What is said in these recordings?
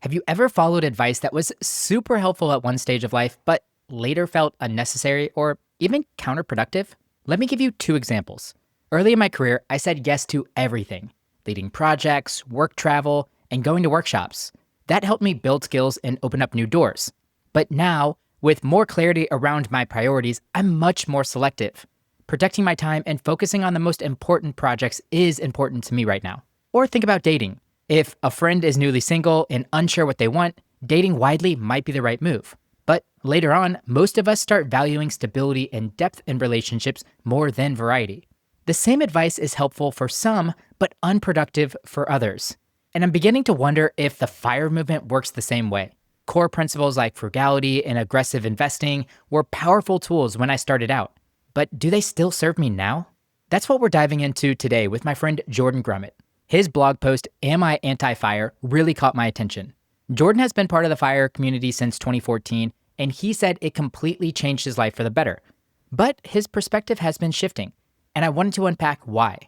Have you ever followed advice that was super helpful at one stage of life, but later felt unnecessary or even counterproductive? Let me give you two examples. Early in my career, I said yes to everything, leading projects, work travel, and going to workshops. That helped me build skills and open up new doors. But now, with more clarity around my priorities, I'm much more selective. Protecting my time and focusing on the most important projects is important to me right now. Or think about dating. If a friend is newly single and unsure what they want, dating widely might be the right move. But later on, most of us start valuing stability and depth in relationships more than variety. The same advice is helpful for some, but unproductive for others. And I'm beginning to wonder if the FIRE movement works the same way. Core principles like frugality and aggressive investing were powerful tools when I started out. But do they still serve me now? That's what we're diving into today with my friend Jordan Grumet. His blog post, Am I Anti-FIRE, really caught my attention. Jordan has been part of the FIRE community since 2014, and he said it completely changed his life for the better. But his perspective has been shifting, and I wanted to unpack why.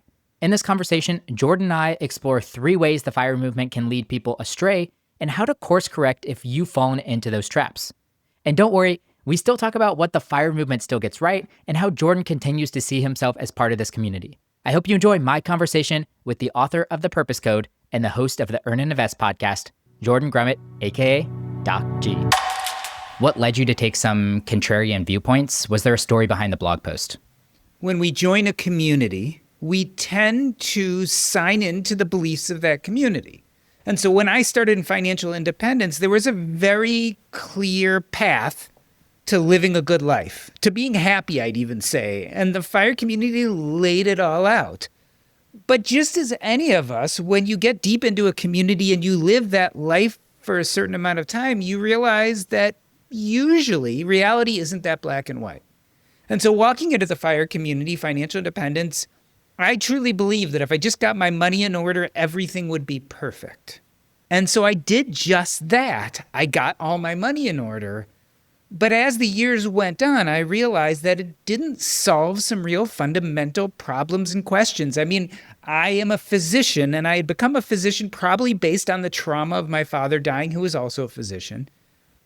In this conversation, Jordan and I explore 3 ways the FIRE movement can lead people astray and how to course correct if you've fallen into those traps. And don't worry, we still talk about what the FIRE movement still gets right and how Jordan continues to see himself as part of this community. I hope you enjoy my conversation with the author of The Purpose Code and the host of the Earn and Invest podcast, Jordan Grumet, aka Doc G. What led you to take some contrarian viewpoints? Was there a story behind the blog post? When we join a community, we tend to sign into the beliefs of that community. And so when I started in financial independence, there was a very clear path to living a good life, to being happy, I'd even say. And the FIRE community laid it all out. But just as any of us, when you get deep into a community and you live that life for a certain amount of time, you realize that usually reality isn't that black and white. And so walking into the FIRE community, financial independence, I truly believe that if I just got my money in order, everything would be perfect. And so I did just that. I got all my money in order. But as the years went on, I realized that it didn't solve some real fundamental problems and questions. I mean, I am a physician, and I had become a physician probably based on the trauma of my father dying, who was also a physician.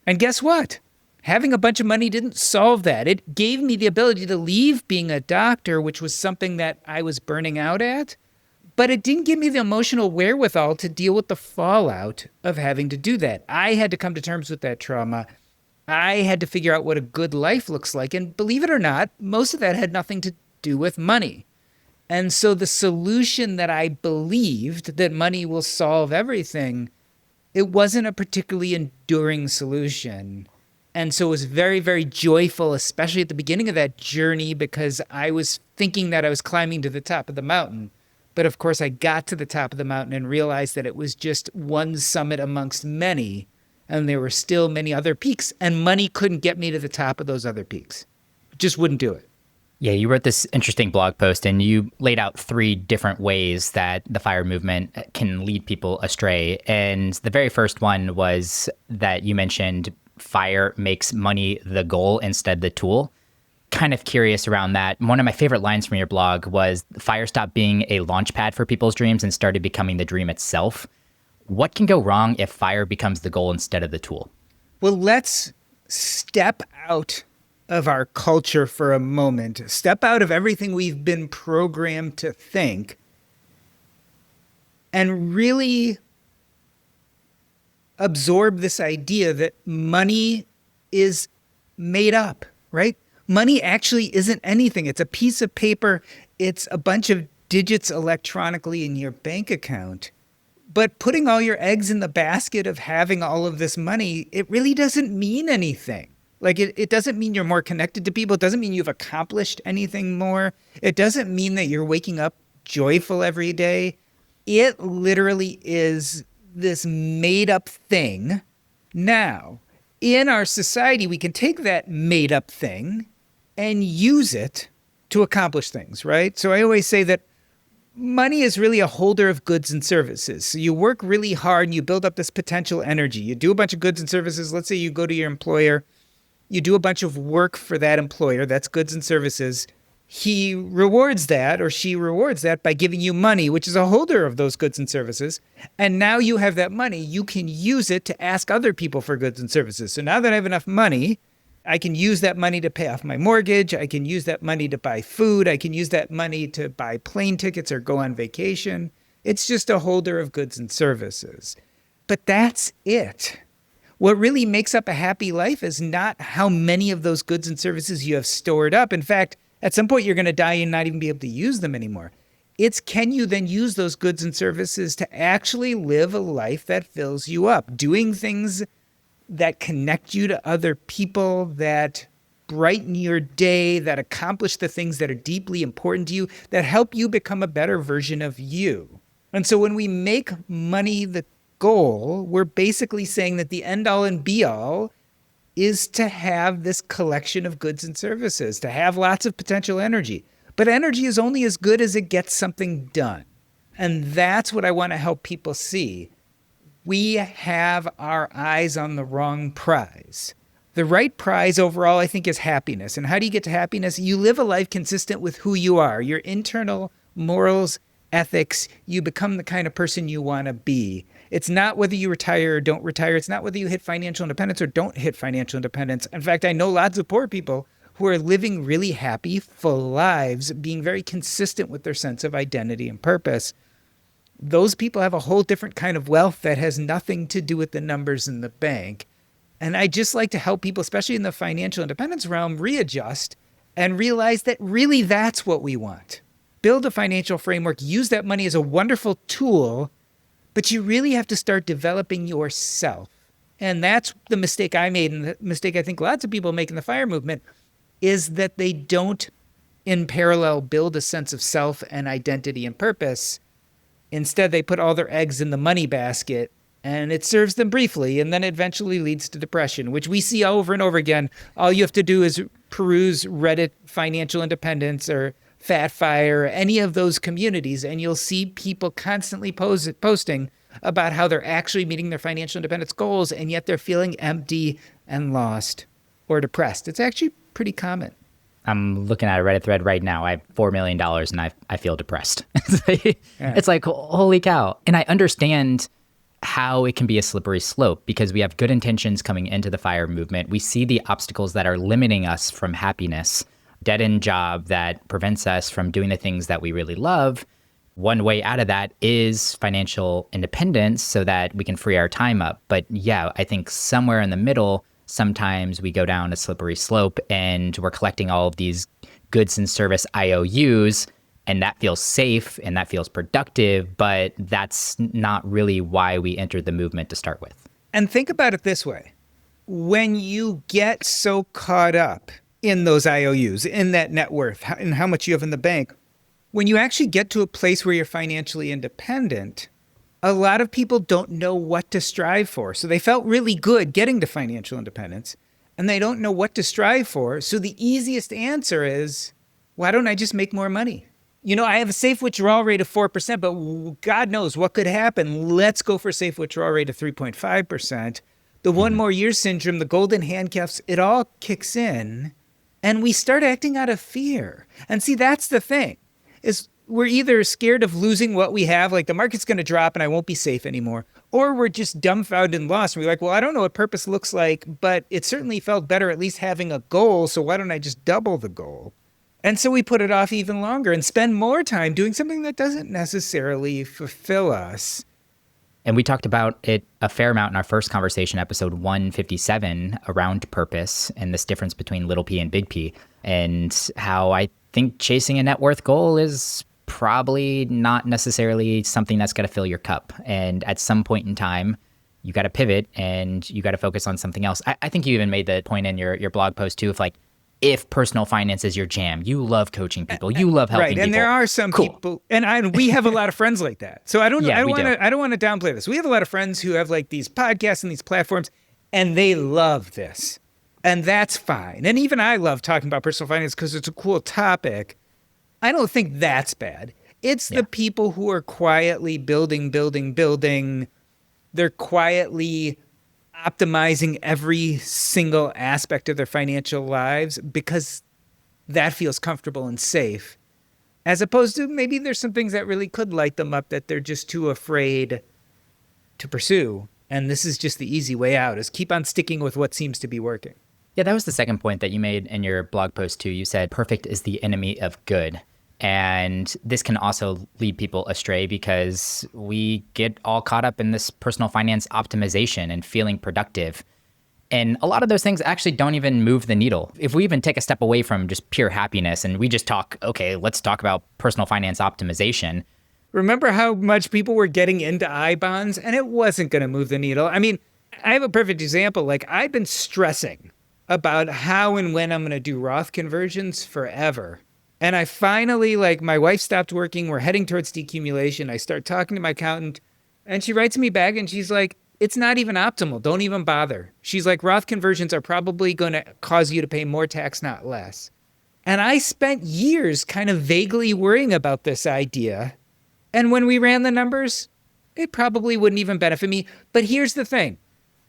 And guess what? Having a bunch of money didn't solve that. It gave me the ability to leave being a doctor, which was something that I was burning out at. But it didn't give me the emotional wherewithal to deal with the fallout of having to do that. I had to come to terms with that trauma. I had to figure out what a good life looks like. And believe it or not, most of that had nothing to do with money. And so the solution that I believed, that money will solve everything, it wasn't a particularly enduring solution. And so it was very, very joyful, especially at the beginning of that journey, because I was thinking that I was climbing to the top of the mountain. But of course, I got to the top of the mountain and realized that it was just one summit amongst many. And there were still many other peaks, and money couldn't get me to the top of those other peaks. It just wouldn't do it. Yeah, you wrote this interesting blog post and you laid out 3 different ways that the FIRE movement can lead people astray. And the very first one was that you mentioned FIRE makes money the goal instead the tool. Kind of curious around that. One of my favorite lines from your blog was FIRE stopped being a launchpad for people's dreams and started becoming the dream itself. What can go wrong if FIRE becomes the goal instead of the tool? Well, let's step out of our culture for a moment. Step out of everything we've been programmed to think and really absorb this idea that money is made up, right? Money actually isn't anything. It's a piece of paper. It's a bunch of digits electronically in your bank account. But putting all your eggs in the basket of having all of this money, it really doesn't mean anything. Like it doesn't mean you're more connected to people. It doesn't mean you've accomplished anything more. It doesn't mean that you're waking up joyful every day. It literally is this made up thing. Now, in our society, we can take that made up thing and use it to accomplish things, right? So I always say that money is really a holder of goods and services. So you work really hard and you build up this potential energy. You do a bunch of goods and services. Let's say you go to your employer. You do a bunch of work for that employer. That's goods and services. he rewards that or she rewards that by giving you money, which is a holder of those goods and services. And now you have that money. You can use it to ask other people for goods and services. So now that I have enough money, I can use that money to pay off my mortgage. I can use that money to buy food. I can use that money to buy plane tickets or go on vacation. It's just a holder of goods and services. But that's it. What really makes up a happy life is not how many of those goods and services you have stored up. In fact, at some point you're going to die and not even be able to use them anymore. It's can you then use those goods and services to actually live a life that fills you up, doing things that connect you to other people, that brighten your day, that accomplish the things that are deeply important to you, that help you become a better version of you. And so when we make money the goal, we're basically saying that the end all and be all is to have this collection of goods and services, to have lots of potential energy. But energy is only as good as it gets something done. And that's what I want to help people see. We have our eyes on the wrong prize. The right prize overall, I think, is happiness. And how do you get to happiness? You live a life consistent with who you are, your internal morals, ethics. You become the kind of person you want to be. It's not whether you retire or don't retire. It's not whether you hit financial independence or don't hit financial independence. In fact, I know lots of poor people who are living really happy, full lives, being very consistent with their sense of identity and purpose. Those people have a whole different kind of wealth that has nothing to do with the numbers in the bank. And I just like to help people, especially in the financial independence realm, readjust and realize that really that's what we want. Build a financial framework, use that money as a wonderful tool, but you really have to start developing yourself. And that's the mistake I made, and the mistake I think lots of people make in the FIRE movement, is that they don't, in parallel, build a sense of self and identity and purpose. Instead, they put all their eggs in the money basket, and it serves them briefly, and then it eventually leads to depression, which we see over and over again. All you have to do is peruse Reddit Financial Independence or FatFire, any of those communities, and you'll see people constantly posting about how they're actually meeting their financial independence goals, and yet they're feeling empty and lost or depressed. It's actually pretty common. I'm looking at a Reddit thread right now. I have $4 million and I feel depressed. It's like, holy cow. And I understand how it can be a slippery slope because we have good intentions coming into the FIRE movement. We see the obstacles that are limiting us from happiness, dead-end job that prevents us from doing the things that we really love. One way out of that is financial independence so that we can free our time up. But yeah, I think somewhere in the middle, sometimes we go down a slippery slope and we're collecting all of these goods and service IOUs, and that feels safe and that feels productive, but that's not really why we entered the movement to start with. And think about it this way. When you get so caught up in those IOUs, in that net worth, in how much you have in the bank, when you actually get to a place where you're financially independent, a lot of people don't know what to strive for. So they felt really good getting to financial independence, and they don't know what to strive for. So the easiest answer is, why don't I just make more money? You know, I have a safe withdrawal rate of 4%, but God knows what could happen. Let's go for a safe withdrawal rate of 3.5%. The one more year syndrome, the golden handcuffs, it all kicks in, and we start acting out of fear. And see, that's the thing, is we're either scared of losing what we have, like the market's going to drop and I won't be safe anymore, or we're just dumbfounded and lost. And we're like, well, I don't know what purpose looks like, but it certainly felt better at least having a goal, so why don't I just double the goal? And so we put it off even longer and spend more time doing something that doesn't necessarily fulfill us. And we talked about it a fair amount in our first conversation, episode 157, around purpose and this difference between little p and big P, and how I think chasing a net worth goal is probably not necessarily something that's going to fill your cup. And at some point in time, you got to pivot and you got to focus on something else. I think you even made the point in your blog post too, if personal finance is your jam, you love coaching people, you love helping people. Right, and there are some people, and we have a lot of friends like that. So I don't want to downplay this. We have a lot of friends who have like these podcasts and these platforms, and they love this, and that's fine. And even I love talking about personal finance because it's a cool topic. I don't think that's bad. It's the people who are quietly building. They're quietly optimizing every single aspect of their financial lives because that feels comfortable and safe, as opposed to maybe there's some things that really could light them up that they're just too afraid to pursue. And this is just the easy way out, is keep on sticking with what seems to be working. Yeah, that was the second point that you made in your blog post too. You said perfect is the enemy of good. And this can also lead people astray because we get all caught up in this personal finance optimization and feeling productive. And a lot of those things actually don't even move the needle. If we even take a step away from just pure happiness and we just talk, okay, let's talk about personal finance optimization. Remember how much people were getting into I bonds and it wasn't going to move the needle? I mean, I have a perfect example. Like, I've been stressing about how and when I'm going to do Roth conversions forever. And I finally, like, my wife stopped working. We're heading towards decumulation. I start talking to my accountant and she writes me back and she's like, it's not even optimal. Don't even bother. She's like, Roth conversions are probably going to cause you to pay more tax, not less. And I spent years kind of vaguely worrying about this idea. And when we ran the numbers, it probably wouldn't even benefit me. But here's the thing.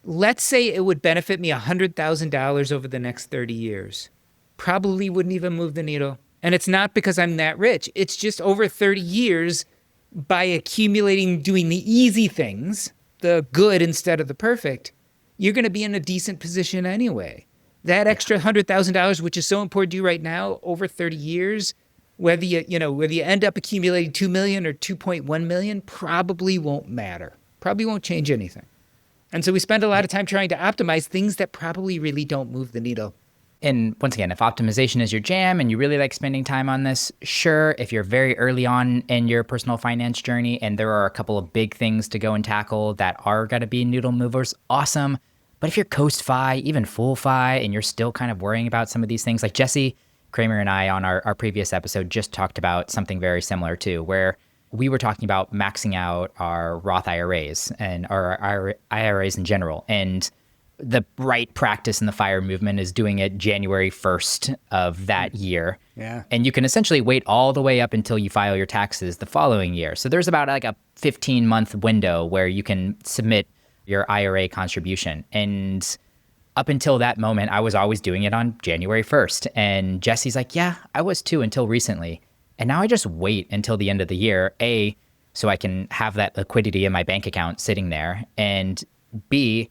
Let's say it would benefit me $100,000 over the next 30 years. Probably wouldn't even move the needle. And it's not because I'm that rich. It's just over 30 years, by accumulating, doing the easy things, the good instead of the perfect, you're going to be in a decent position anyway. That extra $100,000, which is so important to you right now, over 30 years, whether you end up accumulating 2 million or 2.1 million, probably won't matter. Probably won't change anything. And so we spend a lot of time trying to optimize things that probably really don't move the needle. And once again, if optimization is your jam and you really like spending time on this, sure, if you're very early on in your personal finance journey and there are a couple of big things to go and tackle that are going to be needle movers, awesome. But if you're coast-fi, even full-fi, and you're still kind of worrying about some of these things, like Jesse Kramer and I on our previous episode just talked about something very similar too, where we were talking about maxing out our Roth IRAs and our IRAs in general. And the right practice in the FIRE movement is doing it January 1st of that year. Yeah. And you can essentially wait all the way up until you file your taxes the following year. So there's about like a 15-month window where you can submit your IRA contribution. And up until that moment, I was always doing it on January 1st. And Jesse's like, yeah, I was too until recently. And now I just wait until the end of the year, A, so I can have that liquidity in my bank account sitting there, and B,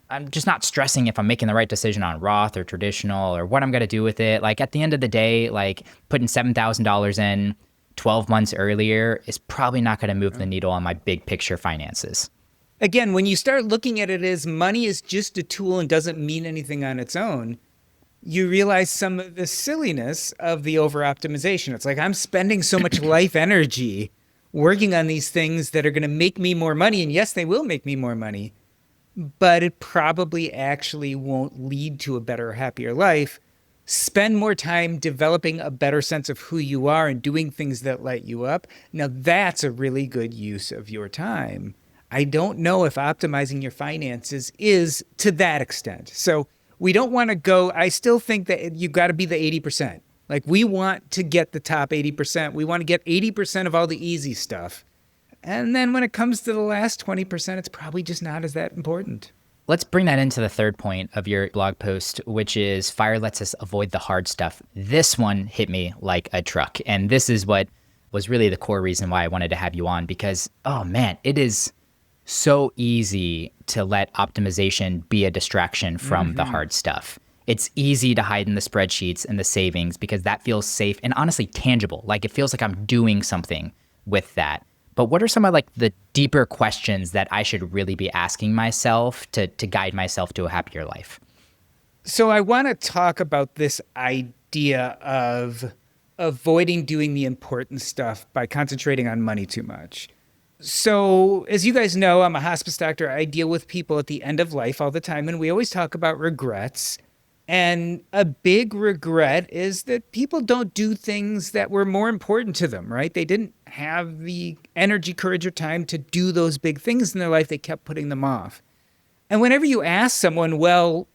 I'm just not stressing if I'm making the right decision on Roth or traditional or what I'm going to do with it. Like, at the end of the day, like, putting $7,000 in 12 months earlier is probably not going to move the needle on my big picture finances. Again, when you start looking at it as money is just a tool and doesn't mean anything on its own, you realize some of the silliness of the over-optimization. It's like, I'm spending so much life energy working on these things that are going to make me more money. And yes, they will make me more money, but it probably actually won't lead to a better, happier life. Spend more time developing a better sense of who you are and doing things that light you up. Now, that's a really good use of your time. I don't know if optimizing your finances is to that extent. So we don't want to go, I still think that you got to be the 80%. Like, we want to get the top 80%. We want to get 80% of all the easy stuff. And then when it comes to the last 20%, it's probably just not as that important. Let's bring that into the third point of your blog post, which is FIRE lets us avoid the hard stuff. This one hit me like a truck. And this is what was really the core reason why I wanted to have you on, because, oh man, it is so easy to let optimization be a distraction from the hard stuff. It's easy to hide in the spreadsheets and the savings because that feels safe and honestly tangible. Like, it feels like I'm doing something with that. But what are some of like the deeper questions that I should really be asking myself to guide myself to a happier life? So I want to talk about this idea of avoiding doing the important stuff by concentrating on money too much. So as you guys know, I'm a hospice doctor. I deal with people at the end of life all the time, and we always talk about regrets. And a big regret is that people don't do things that were more important to them, right? They didn't have the energy, courage, or time to do those big things in their life. They kept putting them off. And whenever you ask someone, well,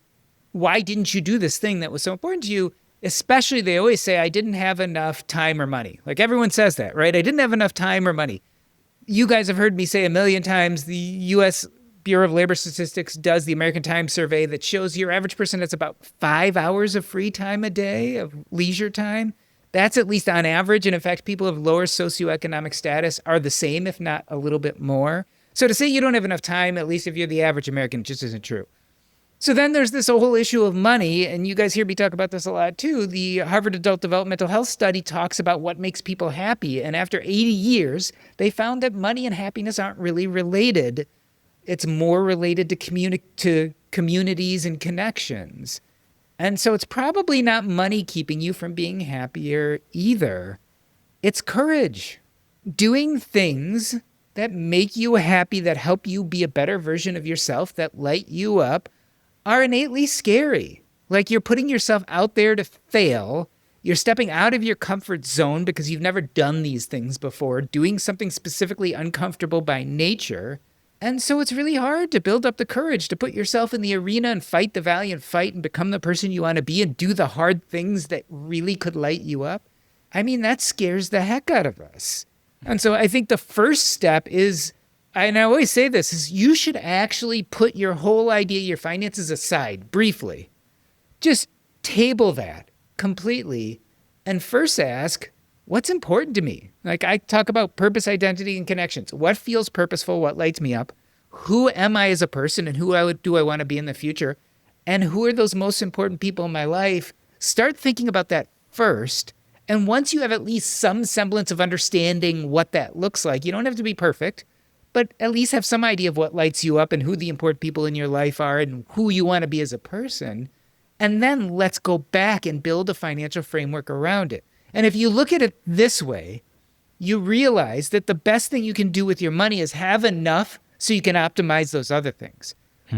why didn't you do this thing that was so important to you? Especially, they always say, I didn't have enough time or money. Like, everyone says that, right? I didn't have enough time or money. You guys have heard me say a million times, the U.S. Bureau of Labor Statistics does the American Time survey that shows your average person has about 5 hours of free time a day, of leisure time. That's at least on average. And in fact, people of lower socioeconomic status are the same, if not a little bit more. So to say you don't have enough time, at least if you're the average American, just isn't true. So then there's this whole issue of money, and you guys hear me talk about this a lot too. The Harvard Adult Developmental Health Study talks about what makes people happy, and after 80 years, they found that money and happiness aren't really related. It's more related to communities and connections. And so it's probably not money keeping you from being happier either. It's courage. Doing things that make you happy, that help you be a better version of yourself, that light you up, are innately scary. Like you're putting yourself out there to fail. You're stepping out of your comfort zone because you've never done these things before, doing something specifically uncomfortable by nature. And so it's really hard to build up the courage to put yourself in the arena and fight the valiant fight and become the person you want to be and do the hard things that really could light you up. I mean, that scares the heck out of us. And so I think the first step is, and I always say this, is you should actually put your whole idea, your finances aside briefly. Just table that completely and first ask, what's important to me? Like I talk about purpose, identity, and connections. What feels purposeful? What lights me up? Who am I as a person and do I want to be in the future? And who are those most important people in my life? Start thinking about that first. And once you have at least some semblance of understanding what that looks like, you don't have to be perfect, but at least have some idea of what lights you up and who the important people in your life are and who you want to be as a person. And then let's go back and build a financial framework around it. And if you look at it this way, you realize that the best thing you can do with your money is have enough so you can optimize those other things.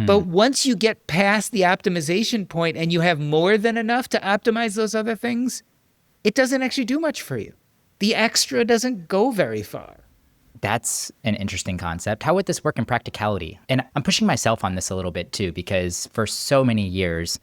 But once you get past the optimization point and you have more than enough to optimize those other things, it doesn't actually do much for you. The extra doesn't go very far. That's an interesting concept. How would this work in practicality? And I'm pushing myself on this a little bit too, because for so many years,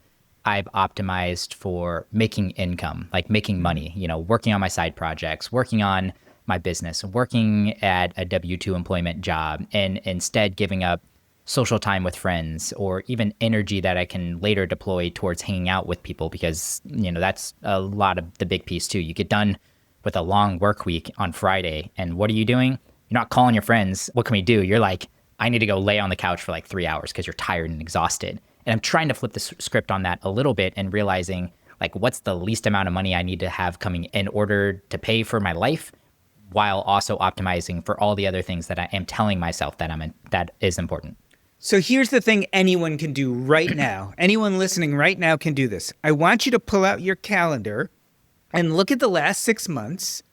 I've optimized for making income, like making money, working on my side projects, working on my business, working at a W-2 employment job, and instead giving up social time with friends or even energy that I can later deploy towards hanging out with people because, that's a lot of the big piece too. You get done with a long work week on Friday, and what are you doing? You're not calling your friends. What can we do? You're like, I need to go lay on the couch for like 3 hours because you're tired and exhausted. And I'm trying to flip the script on that a little bit and realizing like what's the least amount of money I need to have coming in order to pay for my life while also optimizing for all the other things that I am telling myself that is important. So here's the thing anyone can do right now. Anyone listening right now can do this. I want you to pull out your calendar and look at the last 6 months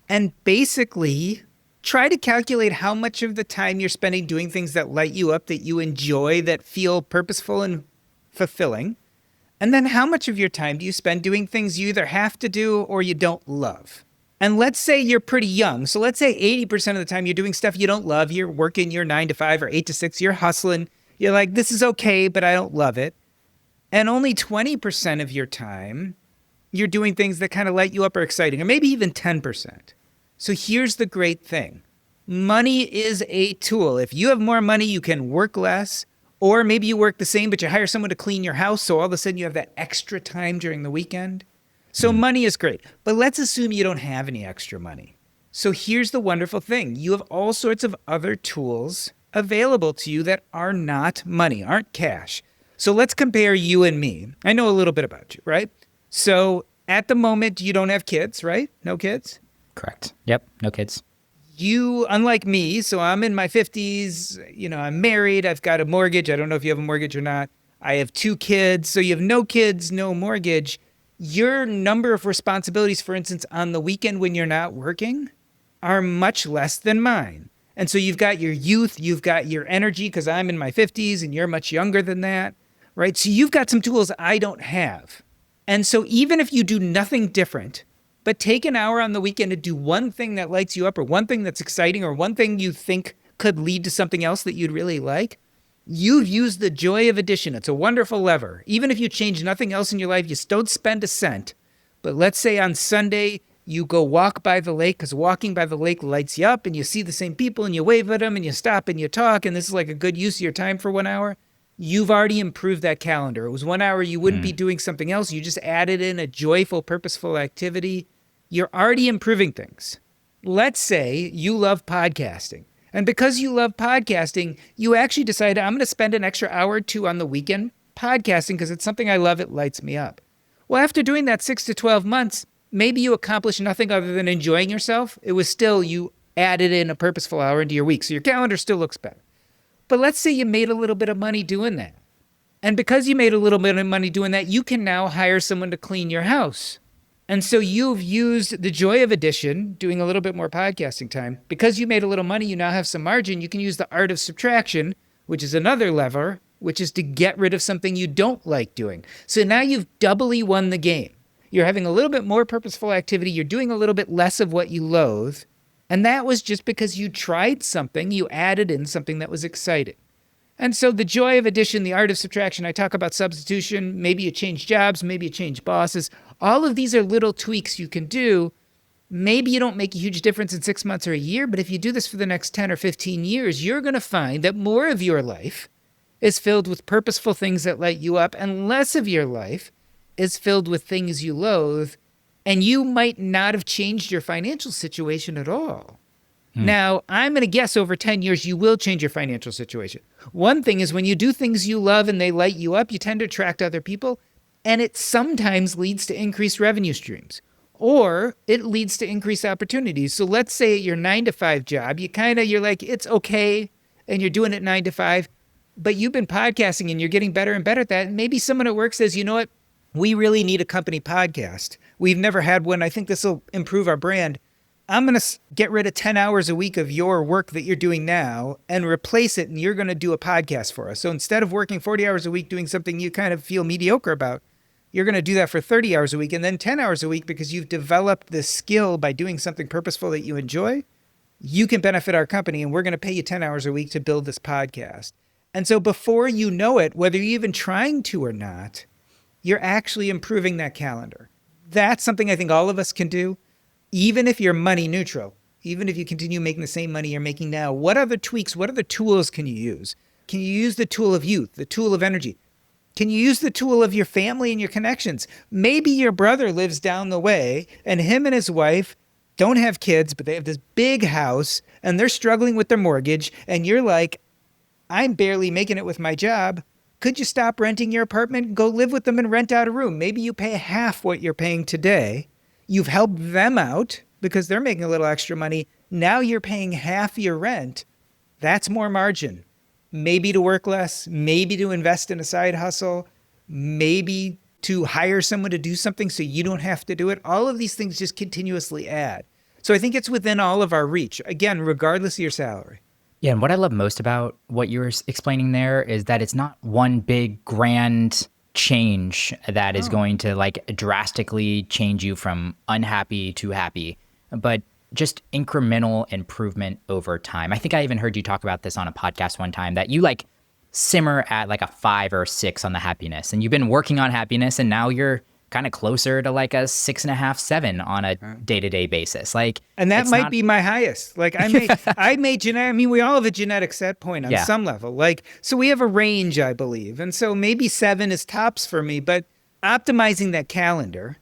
and basically try to calculate how much of the time you're spending doing things that light you up, that you enjoy, that feel purposeful and fulfilling. And then how much of your time do you spend doing things you either have to do or you don't love? And let's say you're pretty young. So let's say 80% of the time you're doing stuff you don't love. You're working your 9 to 5 or 8 to 6. You're hustling. You're like, this is okay, but I don't love it. And only 20% of your time, you're doing things that kind of light you up or exciting, or maybe even 10%. So here's the great thing. Money is a tool. If you have more money, you can work less, or maybe you work the same, but you hire someone to clean your house. So all of a sudden you have that extra time during the weekend. So money is great, but let's assume you don't have any extra money. So here's the wonderful thing. You have all sorts of other tools available to you that are not money, aren't cash. So let's compare you and me. I know a little bit about you, right? So at the moment, you don't have kids, right? No kids? Correct. Yep. No kids. You, unlike me, so I'm in my 50s, I'm married, I've got a mortgage. I don't know if you have a mortgage or not. I have 2 kids. So you have no kids, no mortgage. Your number of responsibilities, for instance, on the weekend when you're not working are much less than mine. And so you've got your youth, you've got your energy because I'm in my 50s and you're much younger than that, right? So you've got some tools I don't have. And so even if you do nothing different, but take an hour on the weekend to do one thing that lights you up or one thing that's exciting or one thing you think could lead to something else that you'd really like, you've used the joy of addition. It's a wonderful lever. Even if you change nothing else in your life, you don't spend a cent. But let's say on Sunday, You go walk by the lake because walking by the lake lights you up and you see the same people and you wave at them and you stop and you talk and this is like a good use of your time for 1 hour. You've already improved that calendar. It was 1 hour you wouldn't be doing something else. You just added in a joyful, purposeful activity. You're already improving things. Let's say you love podcasting. And because you love podcasting, you actually decide, I'm going to spend an extra hour or two on the weekend podcasting because it's something I love. It lights me up. Well, after doing that 6 to 12 months, maybe you accomplished nothing other than enjoying yourself. It was still, you added in a purposeful hour into your week. So your calendar still looks better. But let's say you made a little bit of money doing that. And because you made a little bit of money doing that, you can now hire someone to clean your house. And so you've used the joy of addition, doing a little bit more podcasting time. Because you made a little money, you now have some margin. You can use the art of subtraction, which is another lever, which is to get rid of something you don't like doing. So now you've doubly won the game. You're having a little bit more purposeful activity. You're doing a little bit less of what you loathe. And that was just because you tried something, you added in something that was exciting. And so the joy of addition, the art of subtraction, I talk about substitution, maybe you change jobs, maybe you change bosses. All of these are little tweaks you can do. Maybe you don't make a huge difference in 6 months or a year, but if you do this for the next 10 or 15 years, you're going to find that more of your life is filled with purposeful things that light you up and less of your life is filled with things you loathe. And you might not have changed your financial situation at all. Now, I'm going to guess over 10 years, you will change your financial situation. One thing is when you do things you love and they light you up, you tend to attract other people. And it sometimes leads to increased revenue streams or it leads to increased opportunities. So let's say at your 9-to-5 job, you're like, it's okay. And you're doing it 9 to 5, but you've been podcasting and you're getting better and better at that. And maybe someone at work says, you know what? We really need a company podcast. We've never had one. I think this will improve our brand. I'm going to get rid of 10 hours a week of your work that you're doing now and replace it. And you're going to do a podcast for us. So instead of working 40 hours a week doing something you kind of feel mediocre about, you're going to do that for 30 hours a week and then 10 hours a week because you've developed this skill by doing something purposeful that you enjoy. You can benefit our company and we're going to pay you 10 hours a week to build this podcast. And so before you know it, whether you're even trying to or not, you're actually improving that calendar. That's something I think all of us can do. Even if you're money neutral, even if you continue making the same money you're making now, what other tweaks, what other tools can you use? Can you use the tool of youth, the tool of energy? Can you use the tool of your family and your connections? Maybe your brother lives down the way and him and his wife don't have kids, but they have this big house and they're struggling with their mortgage. And you're like, I'm barely making it with my job. Could you stop renting your apartment and go live with them and rent out a room? Maybe you pay half what you're paying today. You've helped them out because they're making a little extra money. Now you're paying half your rent. That's more margin. Maybe to work less, maybe to invest in a side hustle, maybe to hire someone to do something so you don't have to do it. All of these things just continuously add. So I think it's within all of our reach, again, regardless of your salary. Yeah, and what I love most about what you were explaining there is that it's not one big grand change that is going to like drastically change you from unhappy to happy, but just incremental improvement over time. I think I even heard you talk about this on a podcast one time that you like simmer at like a 5 or 6 on the happiness, and you've been working on happiness and now you're kind of closer to like a 6.5, 7 on a day-to-day basis. Like, and that might be my highest. Like I made genetic, I mean, we all have a genetic set point on some level. Like, so we have a range, I believe. And so maybe 7 is tops for me, but optimizing that calendar,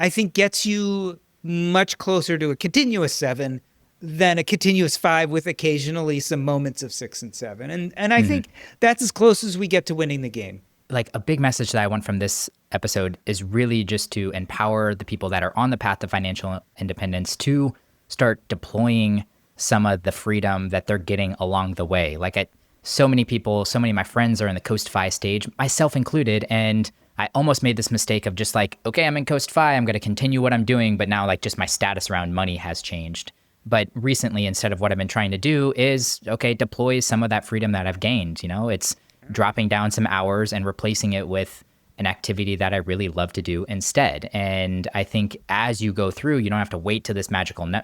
I think gets you much closer to a continuous 7 than a continuous 5 with occasionally some moments of 6 and 7. And I think that's as close as we get to winning the game. Like a big message that I want from this episode is really just to empower the people that are on the path to financial independence to start deploying some of the freedom that they're getting along the way. Like so many people, so many of my friends are in the Coast-Fi stage, myself included, and I almost made this mistake of just like, okay, I'm in Coast-Fi, I'm going to continue what I'm doing, but now like just my status around money has changed. But recently, instead of what I've been trying to do is, okay, deploy some of that freedom that I've gained. You know, it's dropping down some hours and replacing it with an activity that I really love to do instead. And I think as you go through, you don't have to wait till this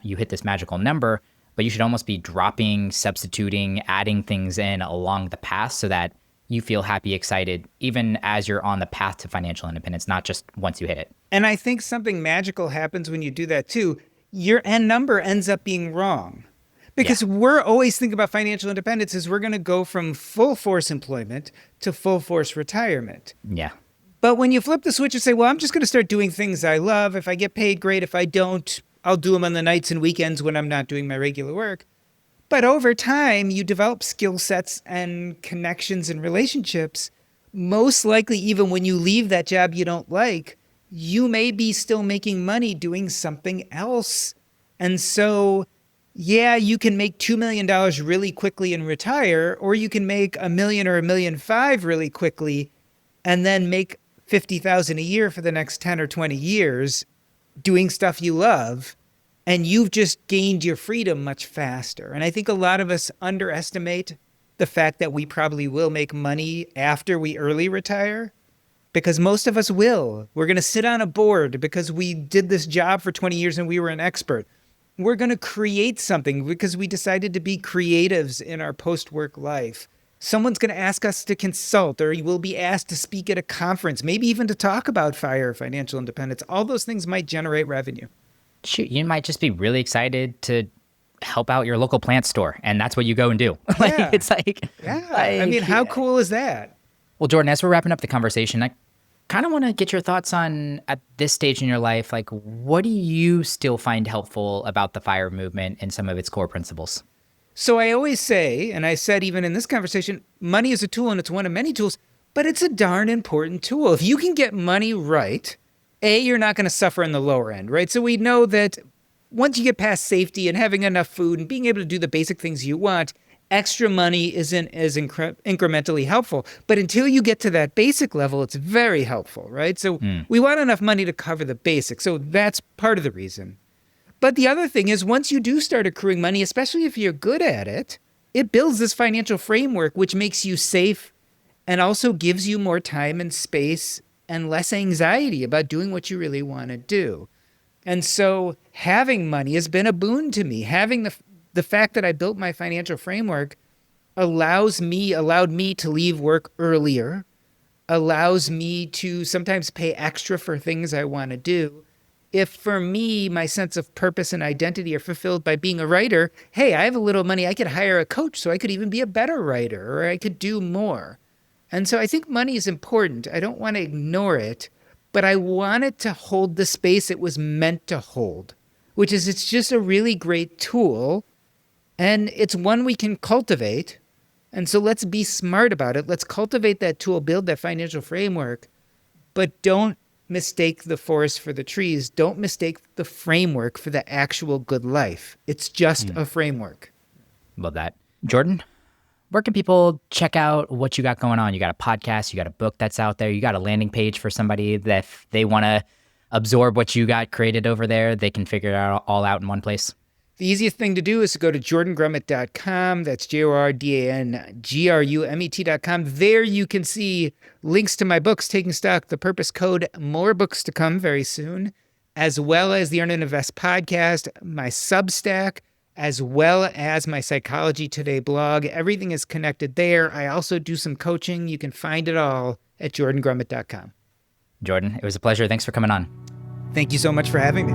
you hit this magical number, but you should almost be dropping, substituting, adding things in along the path so that you feel happy, excited, even as you're on the path to financial independence, not just once you hit it. And I think something magical happens when you do that too. Your end number ends up being wrong. Because we're always thinking about financial independence as we're going to go from full force employment to full force retirement. Yeah. But when you flip the switch and say, well, I'm just going to start doing things I love. If I get paid, great. If I don't, I'll do them on the nights and weekends when I'm not doing my regular work. But over time, you develop skill sets and connections and relationships. Most likely, even when you leave that job you don't like, you may be still making money doing something else. And so, yeah, you can make $2 million really quickly and retire, or you can make $1 million or $1.5 million really quickly and then make $50,000 a year for the next 10 or 20 years doing stuff you love. And you've just gained your freedom much faster. And I think a lot of us underestimate the fact that we probably will make money after we early retire, because most of us will. We're going to sit on a board because we did this job for 20 years and we were an expert. We're going to create something because we decided to be creatives in our post-work life. Someone's going to ask us to consult, or we'll be asked to speak at a conference, maybe even to talk about FIRE or financial independence. All those things might generate revenue. Shoot, you might just be really excited to help out your local plant store, and that's what you go and do. It's like, I mean, how cool is that? Well, Jordan, as we're wrapping up the conversation, I kind of want to get your thoughts on, at this stage in your life, like, what do you still find helpful about the FIRE movement and some of its core principles? So I always say, and I said even in this conversation, money is a tool and it's one of many tools, but it's a darn important tool. If you can get money right, you're not going to suffer in the lower end, right? So we know that once you get past safety and having enough food and being able to do the basic things you want, extra money isn't as incrementally helpful. But until you get to that basic level, it's very helpful, right? So we want enough money to cover the basics. So that's part of the reason. But the other thing is, once you do start accruing money, especially if you're good at it, it builds this financial framework, which makes you safe and also gives you more time and space and less anxiety about doing what you really want to do. And so having money has been a boon to me. Having the fact that I built my financial framework allowed me to leave work earlier, allows me to sometimes pay extra for things I want to do. If for me, my sense of purpose and identity are fulfilled by being a writer, hey, I have a little money, I could hire a coach so I could even be a better writer, or I could do more. And so I think money is important. I don't want to ignore it, but I want it to hold the space it was meant to hold, which is it's just a really great tool, and it's one we can cultivate. And so let's be smart about it. Let's cultivate that tool, build that financial framework, but don't mistake the forest for the trees. Don't mistake the framework for the actual good life. It's just a framework. Love that. Jordan, where can people check out what you got going on? You got a podcast, you got a book that's out there, you got a landing page for somebody that if they want to absorb what you got created over there, they can figure it all out in one place? The easiest thing to do is to go to jordangrumet.com. That's JORDANGRUMET.com. There you can see links to my books, Taking Stock, The Purpose Code, more books to come very soon, as well as the Earn and Invest podcast, my Substack, as well as my Psychology Today blog. Everything is connected there. I also do some coaching. You can find it all at jordangrumet.com. Jordan, it was a pleasure. Thanks for coming on. Thank you so much for having me.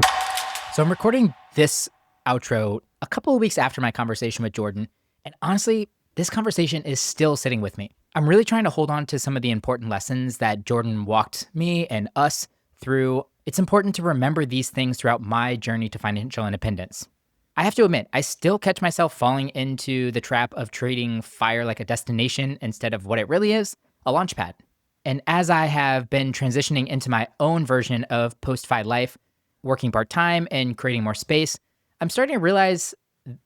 So I'm recording this outro a couple of weeks after my conversation with Jordan, and honestly, this conversation is still sitting with me. I'm really trying to hold on to some of the important lessons that Jordan walked me and us through. It's important to remember these things throughout my journey to financial independence. I have to admit, I still catch myself falling into the trap of treating FIRE like a destination instead of what it really is, a launchpad. And as I have been transitioning into my own version of post-FI life, working part-time and creating more space, I'm starting to realize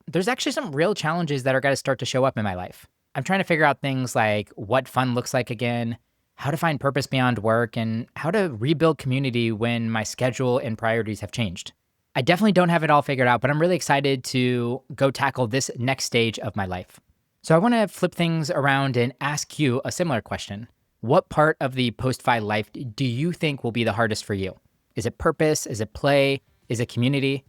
there's actually some real challenges that are going to start to show up in my life. I'm trying to figure out things like what fun looks like again, how to find purpose beyond work, and how to rebuild community when my schedule and priorities have changed. I definitely don't have it all figured out, but I'm really excited to go tackle this next stage of my life. So I want to flip things around and ask you a similar question. What part of the post-FI life do you think will be the hardest for you? Is it purpose? Is it play? Is it community?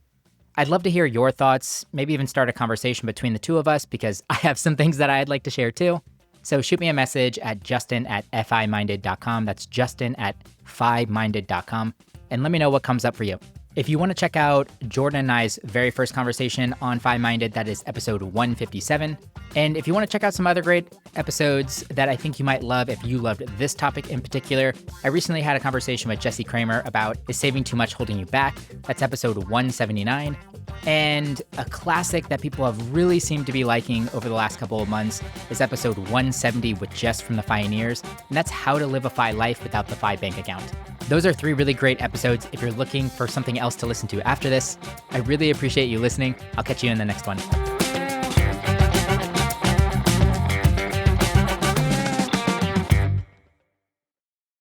I'd love to hear your thoughts, maybe even start a conversation between the two of us, because I have some things that I'd like to share too. So shoot me a message at justin@fiminded.com. That's justin@fiminded.com. And let me know what comes up for you. If you want to check out Jordan and I's very first conversation on FI Minded, that is episode 157. And if you want to check out some other great episodes that I think you might love if you loved this topic in particular, I recently had a conversation with Jesse Kramer about Is Saving Too Much Holding You Back? That's episode 179. And a classic that people have really seemed to be liking over the last couple of months is episode 170 with Jess from the Pioneers, and that's How to Live a FI Life Without the FI Bank Account. Those are 3 really great episodes if you're looking for something else to listen to after this. I really appreciate you listening. I'll catch you in the next one.